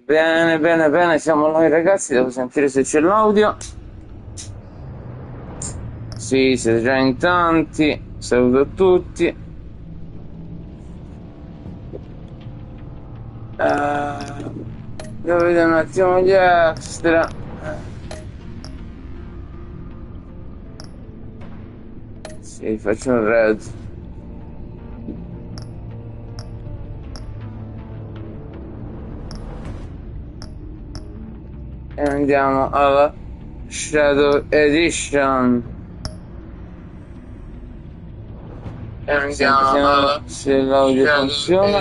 Bene, bene, bene, siamo noi ragazzi, devo sentire se c'è l'audio. Sì, siete già in tanti, saluto a tutti. Devo vedere un attimo gli extra. Sì, faccio un red. E andiamo alla Shadow Edition. E andiamo se l'audio funziona.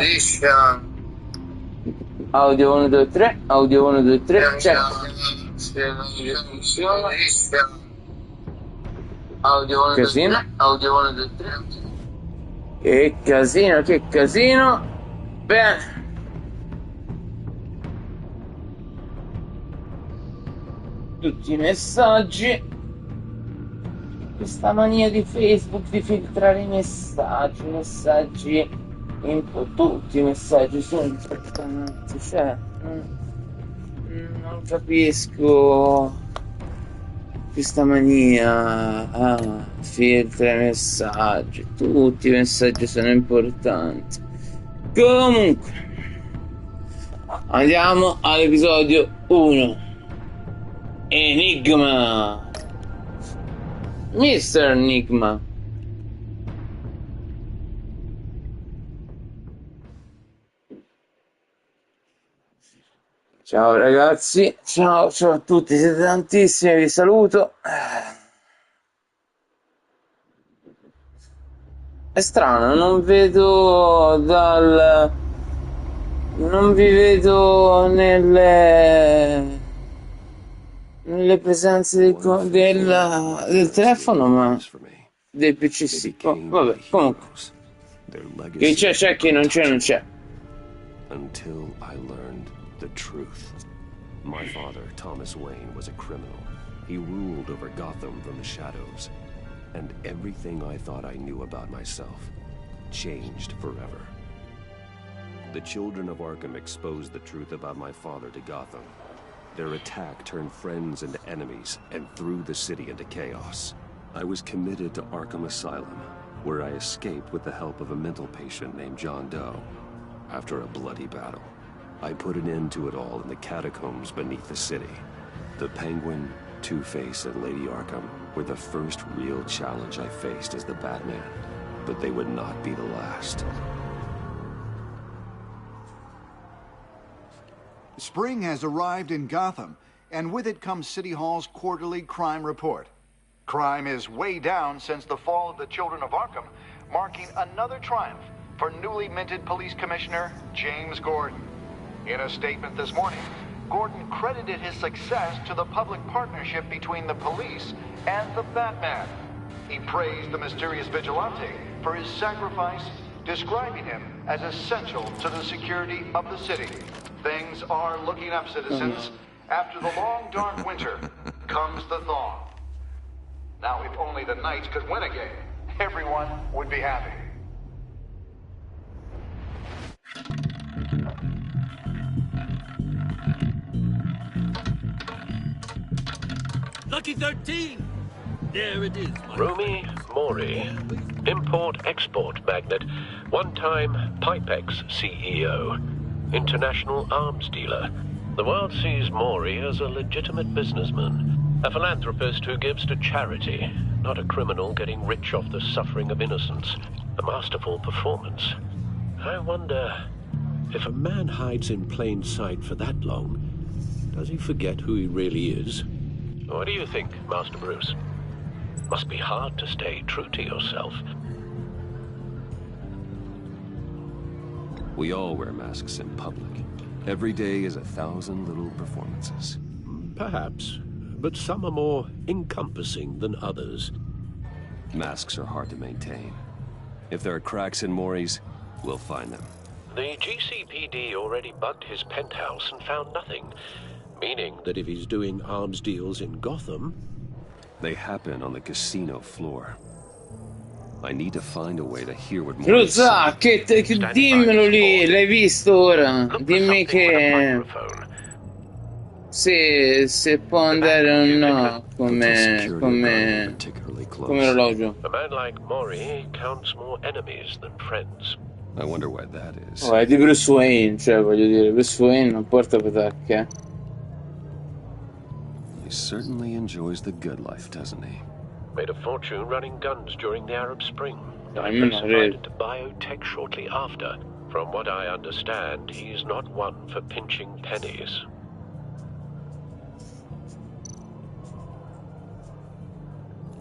Audio 1, 2, 3, audio 1, 2, 3, check. Se l'audio funziona. Audio 1, 2, 3, audio 1, 2, 3. Che casino, che casino. Bene. Tutti i messaggi. Questa mania di Facebook di filtrare i messaggi tutti i messaggi sono importanti, cioè non capisco questa mania, filtra i messaggi, tutti i messaggi sono importanti. Comunque andiamo all'episodio 1. Enigma. Mr. Enigma. Ciao ragazzi, ciao a tutti, siete tantissimi, vi saluto. È strano, non vi vedo nelle presenze del telefono, ma del PC sì. Vabbè, comunque. Chi c'è, chi non c'è. Until I learned the truth. My father, Thomas Wayne, was a criminal. He ruled over Gotham from the shadows. And everything I thought I knew about myself changed forever. The children of Arkham exposed the truth about my father to Gotham. Their attack turned friends into enemies and threw the city into chaos. I was committed to Arkham Asylum, where I escaped with the help of a mental patient named John Doe. After a bloody battle, I put an end to it all in the catacombs beneath the city. The Penguin, Two-Face, and Lady Arkham were the first real challenge I faced as the Batman, but they would not be the last. Spring has arrived in Gotham, and with it comes City Hall's quarterly crime report. Crime is way down since the fall of the Children of Arkham, marking another triumph for newly minted Police Commissioner James Gordon. In a statement this morning, Gordon credited his success to the public partnership between the police and the Batman. He praised the mysterious vigilante for his sacrifice, describing him as essential to the security of the city. Things are looking up, citizens. After the long, dark winter comes the thaw. Now, if only the Knights could win again, everyone would be happy. Lucky 13! There it is. Rumi Mori, import-export magnate, one-time Pipex CEO, international arms dealer. The world sees Mori as a legitimate businessman, a philanthropist who gives to charity, not a criminal getting rich off the suffering of innocence. A masterful performance. I wonder, if a man hides in plain sight for that long, does he forget who he really is? What do you think, Master Bruce? Must be hard to stay true to yourself. We all wear masks in public. Every day is 1,000 little performances. Perhaps, but some are more encompassing than others. Masks are hard to maintain. If there are cracks in Mori's, we'll find them. The GCPD already bugged his penthouse and found nothing, meaning that if he's doing arms deals in Gotham... They happen on the casino floor. I need to find a way to hear what Mori's Dimmelo lì, l'hai visto ora? Dimmi che... Sì, se può andare o no, come orologio. A man like Mori counts more enemies than friends. I wonder why that is. Oh, è di Bruce Wayne, cioè voglio dire, Bruce Wayne non porta patacche. He certainly enjoys the good life, doesn't he? Made a fortune running guns during the Arab Spring. I'm not supplied into biotech shortly after. From what I understand, he's not one for pinching pennies.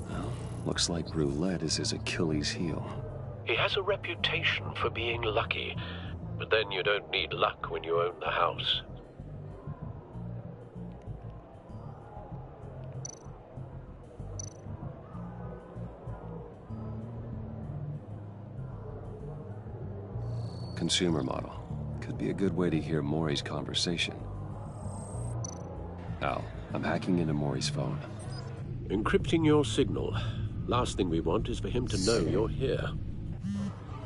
Well, looks like roulette is his Achilles heel. He has a reputation for being lucky, but then you don't need luck when you own the house. Consumer model. Could be a good way to hear Mori's conversation. Al, I'm hacking into Mori's phone. Encrypting your signal. Last thing we want is for him to know you're here.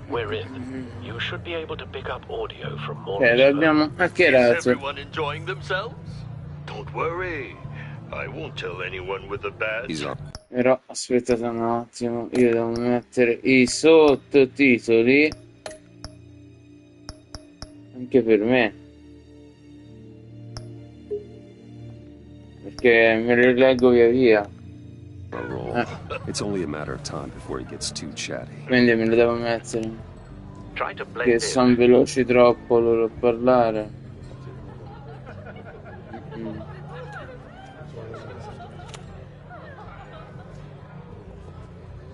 We're in. You should be able to pick up audio from Mori's l'abbiamo hackerato. Is everyone enjoying themselves? Don't worry. I won't tell anyone with a badge. He's up. Però aspettate un attimo, io devo mettere i sottotitoli anche per me, perché me li leggo via via. It's only a matter of time before he gets too chatty. Quindi me li devo mettere, che sono veloci troppo loro a parlare.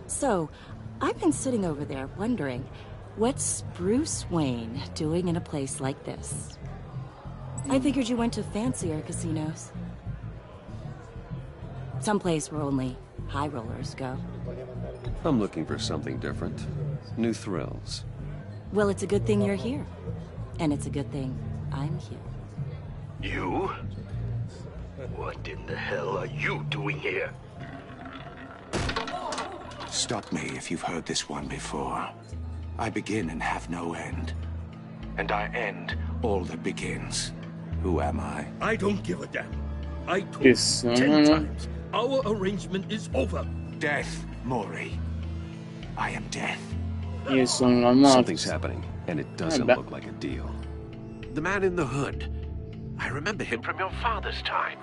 So, I've been sitting over there wondering, what's Bruce Wayne doing in a place like this? I figured you went to fancier casinos. Someplace where only high rollers go. I'm looking for something different. New thrills. Well, it's a good thing you're here. And it's a good thing I'm here. You? What in the hell are you doing here? Stop me if you've heard this one before. I begin and have no end. And I end all that begins. Who am I? I don't give a damn. I told you 10 times. Our arrangement is over. Death, Mori. I am death. Something's happening, and it doesn't look like a deal. The man in the hood. I remember him from your father's time.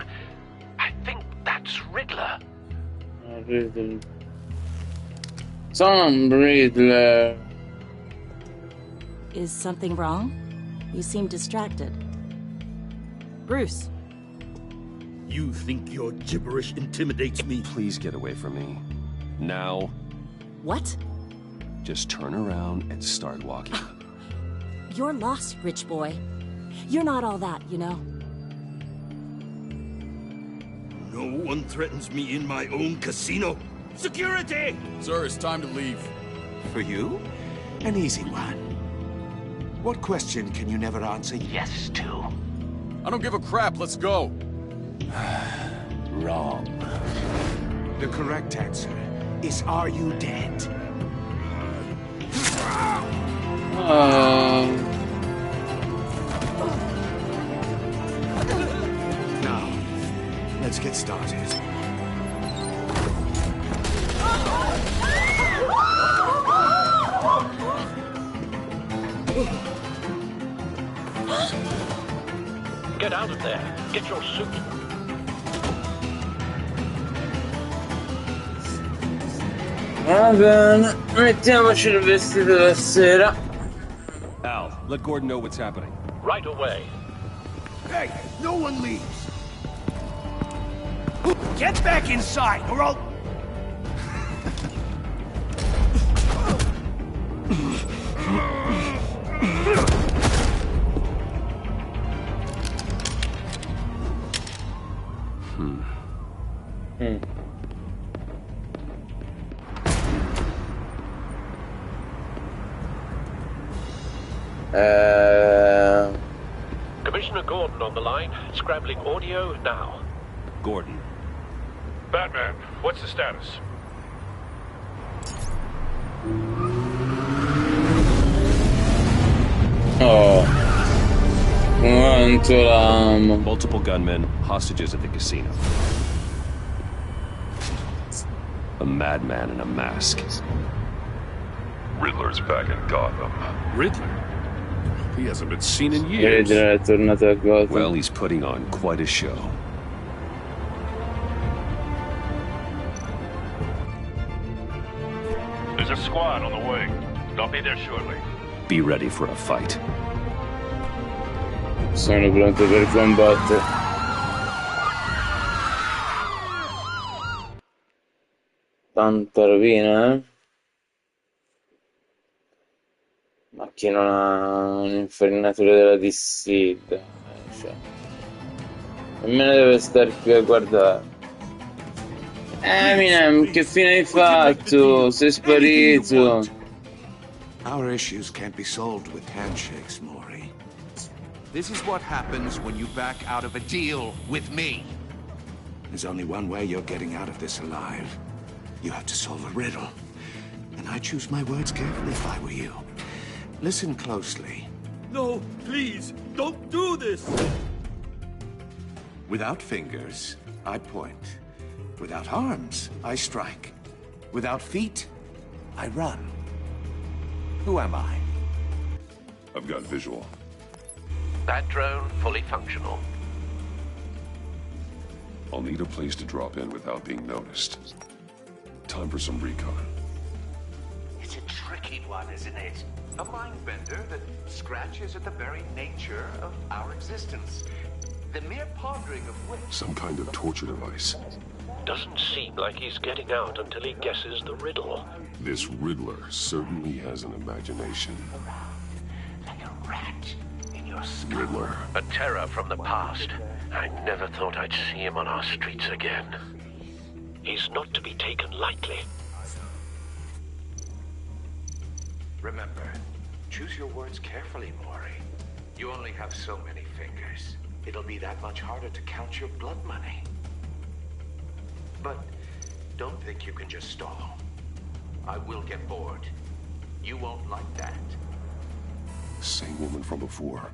I think that's Riddler. Riddler. Some Riddler. Is something wrong? You seem distracted. Bruce. You think your gibberish intimidates me? Please get away from me. Now. What? Just turn around and start walking. You're lost, rich boy. You're not all that, you know. No one threatens me in my own casino. Security! Sir, it's time to leave. For you? An easy one. What question can you never answer yes to? I don't give a crap, let's go. Wrong. The correct answer is, are you dead? Now, let's get started. Get out of there. Get your suit. Va bene, mettiamoci il vestito da sera. Al, let Gordon know what's happening. Right away. Hey, no one leaves. Get back inside, or I'll... Commissioner Gordon on the line, scrambling audio now. Gordon. Batman, what's the status? Quanto l'amo. Multiple gunmen, hostages at the casino. A madman in a mask. Riddler's back in Gotham. Riddler? He hasn't been seen in years. Riddler è tornato a Gotham. Well, he's putting on quite a show. There's a squad on the way. I'll be there shortly. Be ready for a fight. Sono pronto per combattere. Tanta rovina, eh? Ma chi non ha un infarinatura della dissida? Cioè. Nemmeno deve star qui a guardare. Eminem, che fine hai fatto? Sei sparito. Our issues can't be solved with handshakes, Maury. This is what happens when you back out of a deal with me. There's only one way you're getting out of this alive. You have to solve a riddle. And I choose my words carefully if I were you. Listen closely. No, please, don't do this! Without fingers, I point. Without arms, I strike. Without feet, I run. Who am I? I've got visual. That drone fully functional. I'll need a place to drop in without being noticed. Time for some recon. It's a tricky one, isn't it? A mind bender that scratches at the very nature of our existence. The mere pondering of which... Some kind of torture device. Doesn't seem like he's getting out until he guesses the riddle. This Riddler certainly has an imagination. Like a rat in your skull. Riddler. A terror from the past. I never thought I'd see him on our streets again. He's not to be taken lightly. Remember, choose your words carefully, Maury. You only have so many fingers. It'll be that much harder to count your blood money. But don't think you can just stall. I will get bored. You won't like that. Same woman from before.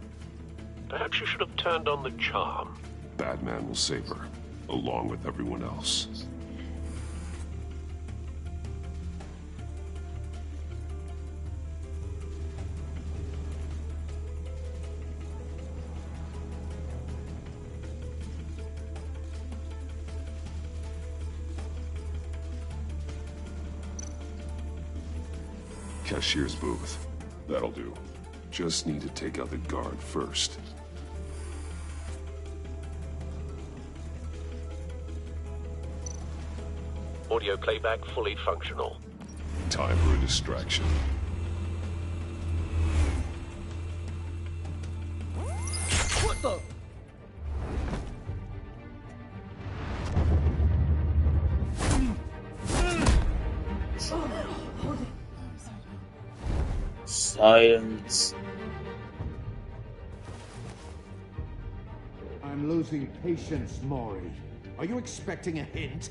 Perhaps you should have turned on the charm. Batman will save her, along with everyone else. Cashier's booth. That'll do. Just need to take out the guard first. Audio playback fully functional. Time for a distraction. What the? Silence. I'm losing patience, Maury. Are you expecting a hint?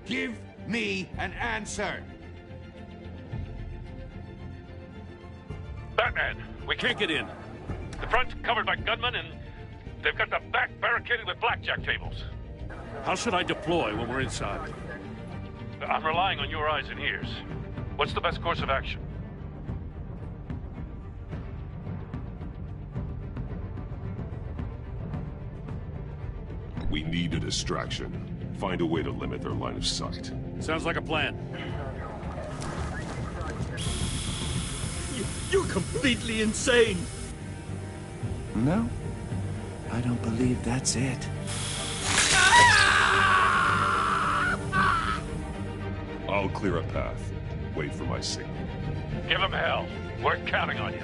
Give me an answer! Batman, we can't get in. The front's covered by gunmen, and they've got the back barricaded with blackjack tables. How should I deploy when we're inside? I'm relying on your eyes and ears. What's the best course of action? We need a distraction. Find a way to limit their line of sight. Sounds like a plan. You're completely insane! No, I don't believe that's it. I'll clear a path. Wait for my signal. Give him hell. We're counting on you.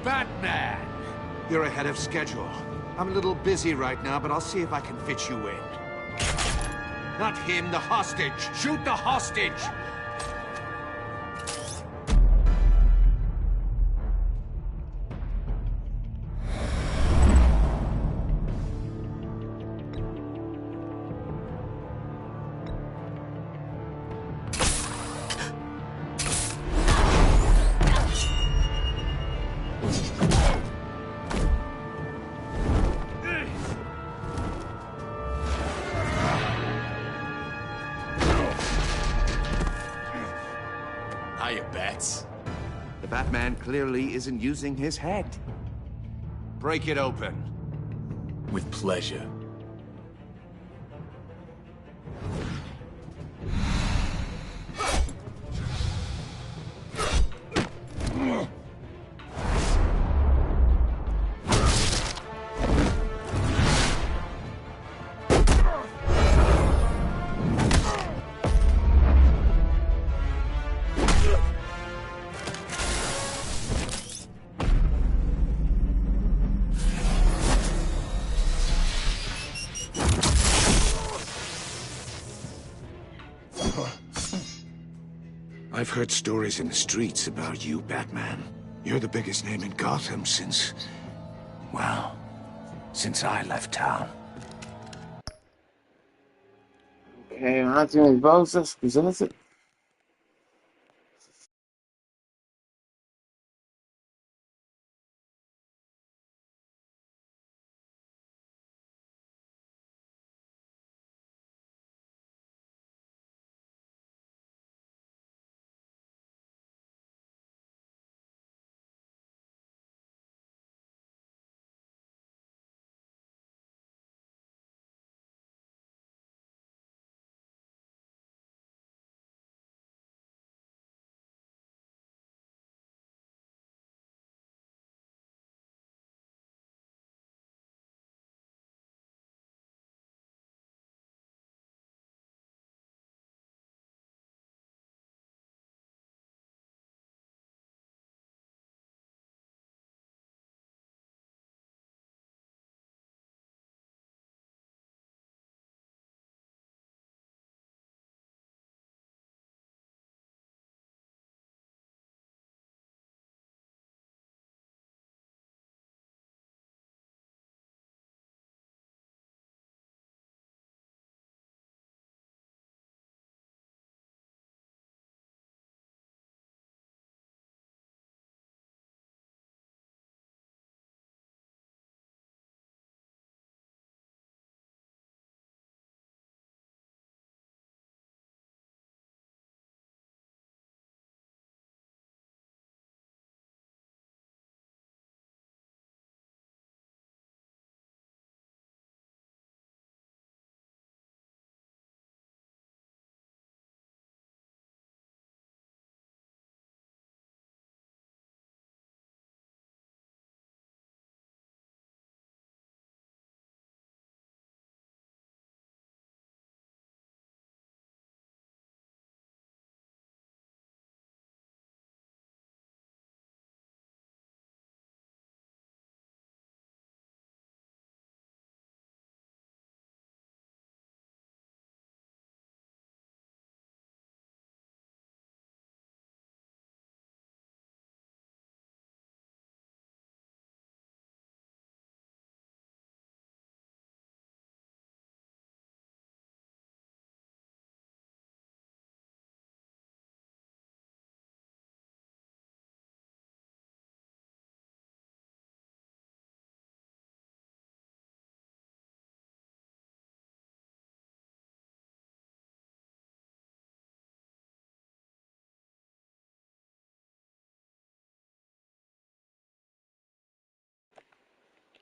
Batman! You're ahead of schedule. I'm a little busy right now, but I'll see if I can fit you in. Not him, the hostage! Shoot the hostage! The Batman clearly isn't using his head. Break it open. With pleasure. I've heard stories in the streets about you, Batman. You're the biggest name in Gotham since... well, since I left town. Ok, un attimo di pausa, scusate.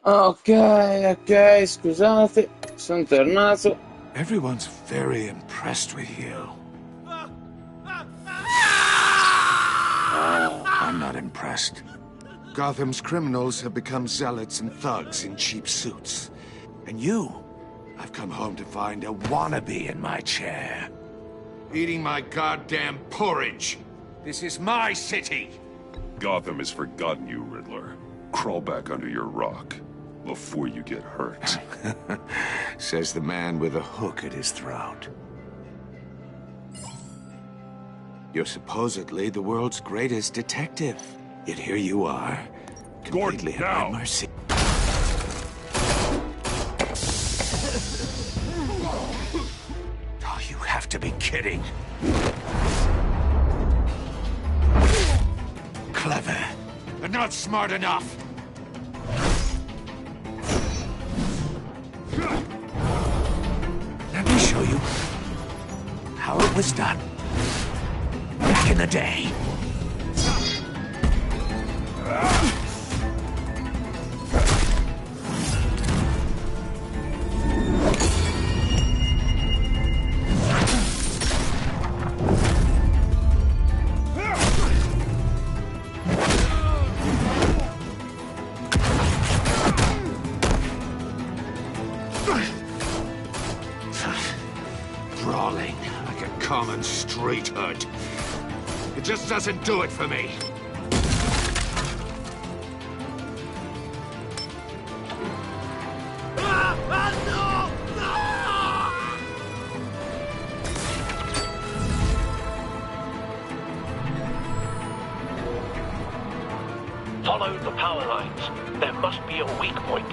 Ok, scusate, sono tornato. Everyone's very impressed with you. I'm not impressed. Gotham's criminals have become zealots and thugs in cheap suits. And you, I've come home to find a wannabe in my chair. Eating my goddamn porridge. This is my city. Gotham has forgotten you, Riddler. Crawl back under your rock before you get hurt. Says the man with a hook at his throat. You're supposedly the world's greatest detective. Yet here you are, completely at my mercy. Oh, you have to be kidding. Clever, but not smart enough. Let me show you how it was done back in the day. streethood. It just doesn't do it for me. Follow the power lines. There must be a weak point.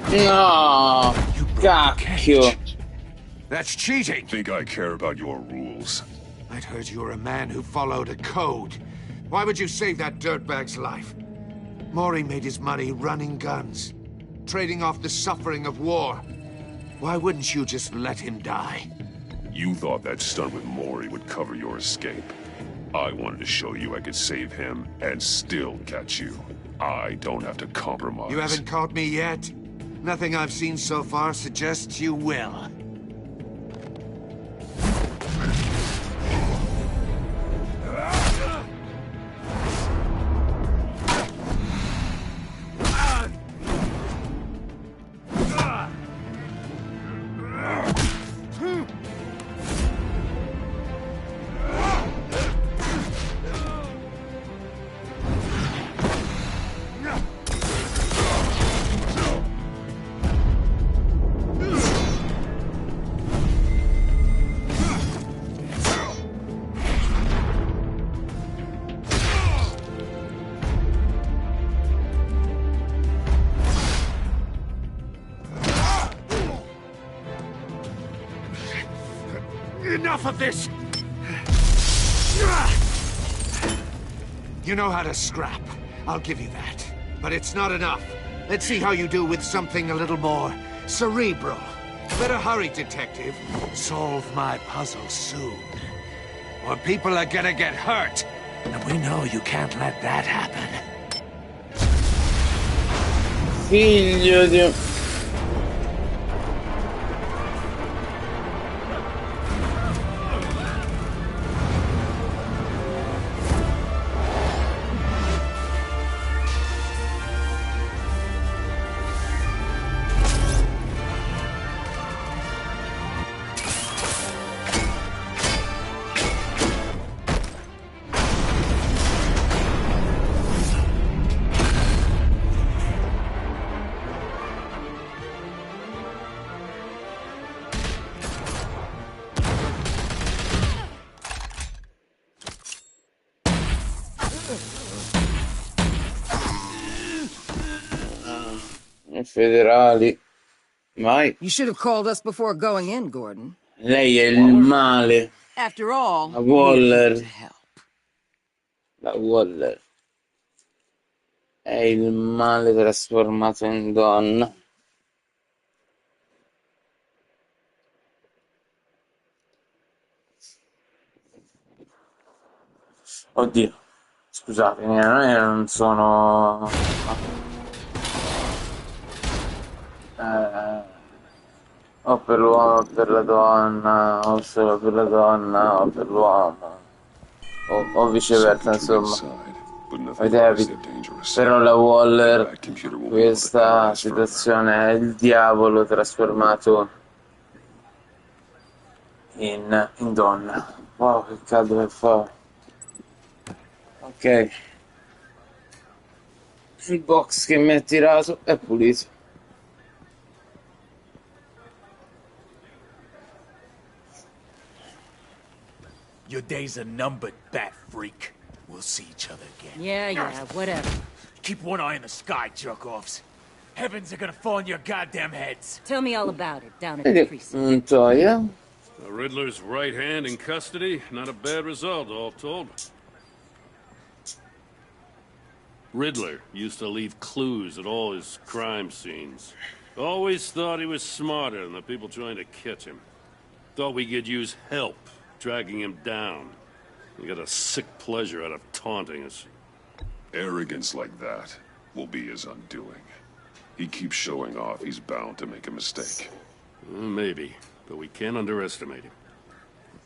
No, cacchio. That's cheating. Think I care about your rules? I'd heard you were a man who followed a code. Why would you save that dirtbag's life? Maury made his money running guns, trading off the suffering of war. Why wouldn't you just let him die? You thought that stunt with Maury would cover your escape. I wanted to show you I could save him and still catch you. I don't have to compromise. You haven't caught me yet? Nothing I've seen so far suggests you will. Enough of this! You know how to scrap. I'll give you that. But it's not enough. Let's see how you do with something a little more cerebral. Better hurry, detective. Solve my puzzle soon. Or people are gonna get hurt. And we know you can't let that happen. Figlio di... Federali. Mai. You should have called us before going in, Gordon. Lei è il male. After all, La Waller. La Waller. È il male trasformato in donna. Oddio. Scusatemi, non sono... o per l'uomo o per la donna, o solo per la donna o per l'uomo, o viceversa, insomma. Però la Waller, questa situazione è il diavolo trasformato in donna. Wow, che caldo che fa. Ok. Il box che mi ha tirato è pulito. Your days are numbered, bat freak. We'll see each other again. Yeah, whatever. Keep one eye in the sky, jerk-offs. Heavens are gonna fall on your goddamn heads. Tell me all about it, down at the precinct. The Riddler's right hand in custody. Not a bad result, all told. Riddler used to leave clues at all his crime scenes. Always thought he was smarter than the people trying to catch him. Thought we could use help dragging him down. He got a sick pleasure out of taunting us. Arrogance like that will be his undoing. He keeps showing off. He's bound to make a mistake. Maybe, but we can't underestimate him.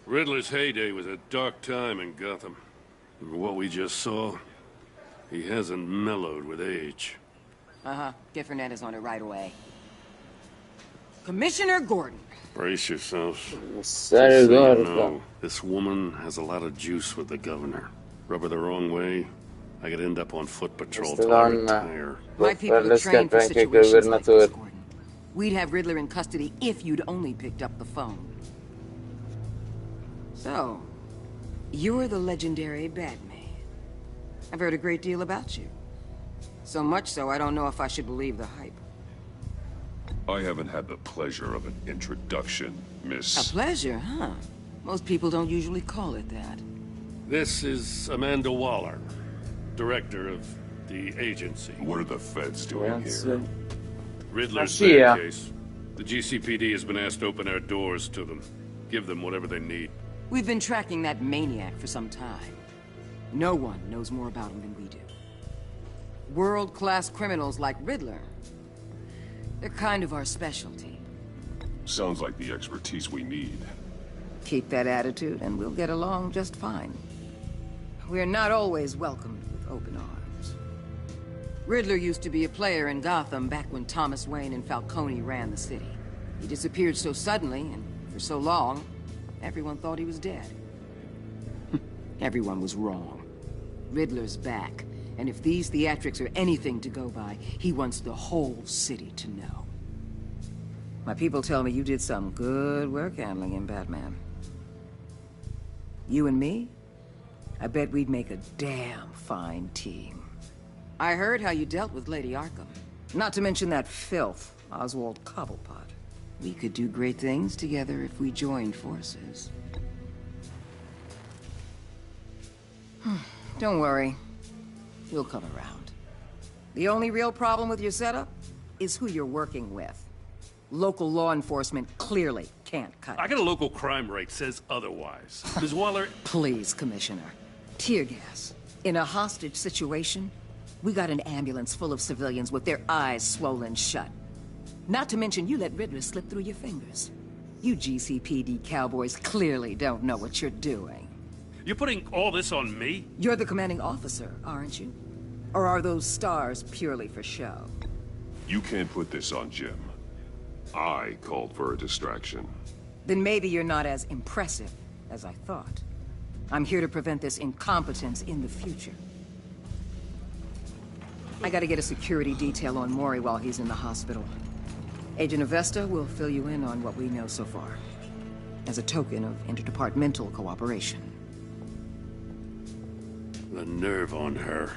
Riddler's heyday was a dark time in Gotham. And what we just saw, he hasn't mellowed with age. Get Fernandez on it right away. Commissioner Gordon. Brace yourselves. Serius, no, this woman has a lot of juice with the governor. Rub her the wrong way, I could end up on foot patrol till I retire. My people are trained for situations like this, Gordon. We'd have Riddler in custody if you'd only picked up the phone. So, you're the legendary Batman. I've heard a great deal about you. So much so, I don't know if I should believe the hype. I haven't had the pleasure of an introduction, Miss... A pleasure, huh? Most people don't usually call it that. This is Amanda Waller, director of the agency. What are the feds doing here? Riddler's bad case. The GCPD has been asked to open our doors to them. Give them whatever they need. We've been tracking that maniac for some time. No one knows more about him than we do. World-class criminals like Riddler. They're kind of our specialty. Sounds like the expertise we need. Keep that attitude and we'll get along just fine. We're not always welcomed with open arms. Riddler used to be a player in Gotham back when Thomas Wayne and Falcone ran the city. He disappeared so suddenly and for so long, everyone thought he was dead. Everyone was wrong. Riddler's back, and if these theatrics are anything to go by, he wants the whole city to know. My people tell me you did some good work handling him, Batman. You and me? I bet we'd make a damn fine team. I heard how you dealt with Lady Arkham. Not to mention that filth, Oswald Cobblepot. We could do great things together if we joined forces. Don't worry. We'll come around. The only real problem with your setup is who you're working with. Local law enforcement clearly can't cut it. I got a local crime rate says otherwise. Ms. Waller... Please, Commissioner. Tear gas. In a hostage situation, we got an ambulance full of civilians with their eyes swollen shut. Not to mention you let Riddler slip through your fingers. You GCPD cowboys clearly don't know what you're doing. You're putting all this on me? You're the commanding officer, aren't you? Or are those stars purely for show? You can't put this on Jim. I called for a distraction. Then maybe you're not as impressive as I thought. I'm here to prevent this incompetence in the future. I gotta get a security detail on Mori while he's in the hospital. Agent Avesta will fill you in on what we know so far, as a token of interdepartmental cooperation. The nerve on her.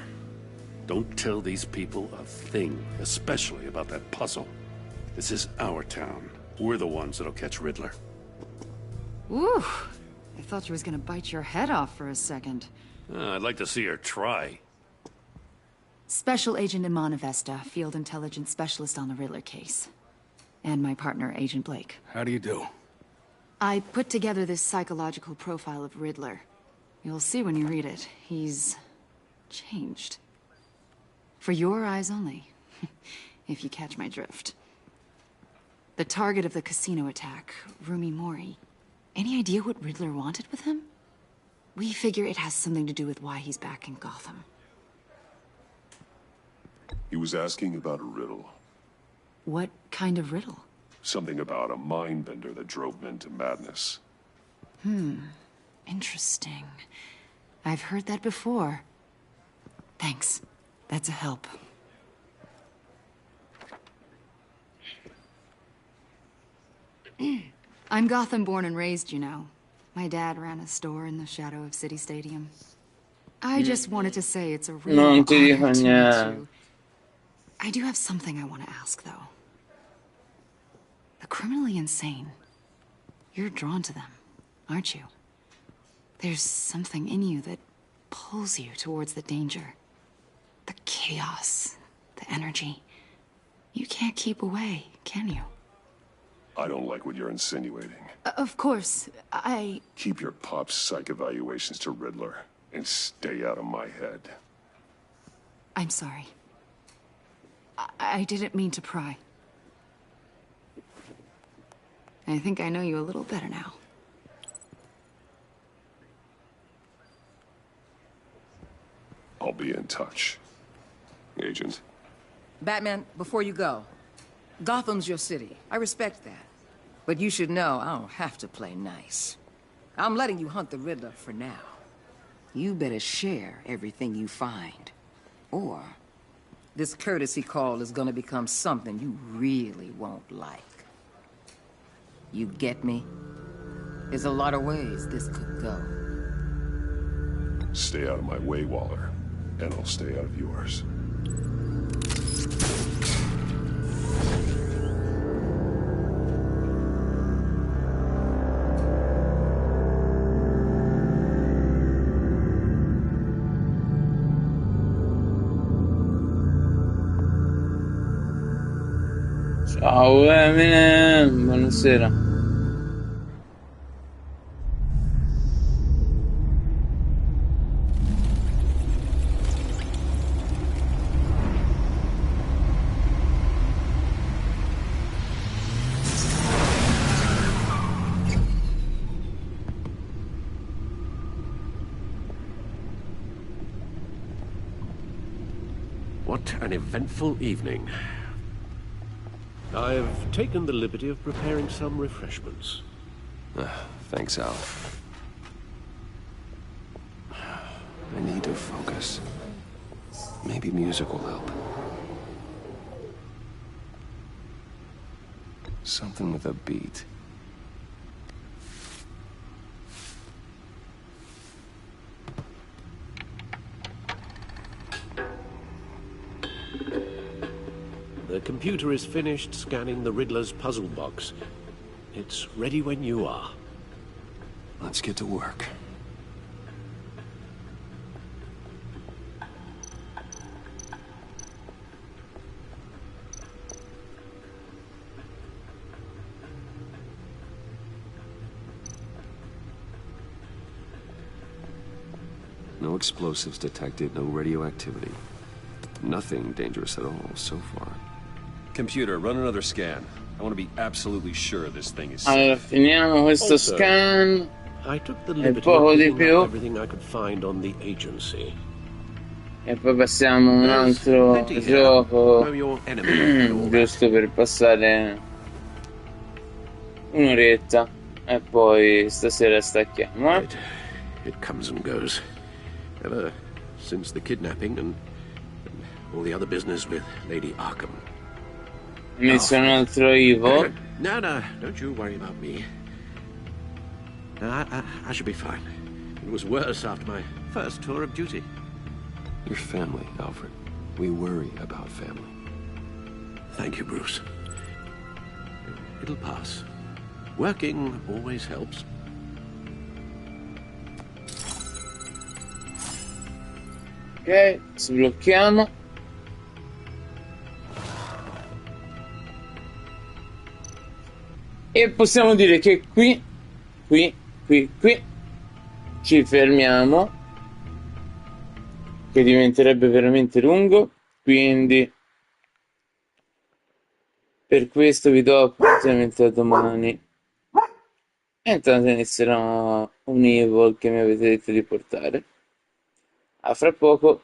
Don't tell these people a thing, especially about that puzzle. This is our town. We're the ones that'll catch Riddler. Ooh, I thought you was gonna bite your head off for a second. I'd like to see her try. Special Agent Iman Avesta, Field Intelligence Specialist on the Riddler case. And my partner, Agent Blake. How do you do? I put together this psychological profile of Riddler. You'll see when you read it. He's changed. For your eyes only, if you catch my drift. The target of the casino attack, Rumi Mori. Any idea what Riddler wanted with him? We figure it has something to do with why he's back in Gotham. He was asking about a riddle. What kind of riddle? Something about a mind-bender that drove men to madness. Interesting. I've heard that before. Thanks. That's a help. I'm Gotham born and raised, you know. My dad ran a store in the shadow of City Stadium. I just wanted to say it's a real honor to meet you. I do have something I want to ask, though. The criminally insane. You're drawn to them, aren't you? There's something in you that pulls you towards the danger. The chaos, the energy. You can't keep away, can you? I don't like what you're insinuating. Of course, Keep your pop psych evaluations to Riddler, and stay out of my head. I'm sorry. I didn't mean to pry. I think I know you a little better now. I'll be in touch. Agent. Batman, before you go, Gotham's your city. I respect that. But you should know I don't have to play nice. I'm letting you hunt the Riddler for now. You better share everything you find. Or this courtesy call is gonna become something you really won't like. You get me? There's a lot of ways this could go. Stay out of my way, Waller. And I'll stay out of yours. Ciao, buonasera. What an eventful evening. I've taken the liberty of preparing some refreshments. Thanks, Al. I need to focus. Maybe music will help. Something with a beat. The computer is finished scanning the Riddler's puzzle box. It's ready when you are. Let's get to work. No explosives detected, no radioactivity. Nothing dangerous at all so far. Computer, run another scan. I want to be absolutely sure this thing is Allora, safe. finiamo questo Also, scan. I took the E liberty poco of di looking più. up everything I could find on the agency. E poi passiamo a un altro gioco. Giusto per passare un'oretta. E poi stasera stacchiamo, Right. It comes and goes. Ever since the kidnapping and all the other business with Lady Arkham. Inizia un altro Ivo. No, don't you worry about me. I should be fine. It was worse after my first tour of duty. Your family, Alfred. We worry about family. Thank you, Bruce. It'll pass. Working always helps. Ok, sblocchiamo. E possiamo dire che qui ci fermiamo, che diventerebbe veramente lungo, quindi per questo vi do appuntamento a domani. E intanto inizierò un Evil che mi avete detto di portare. A fra poco.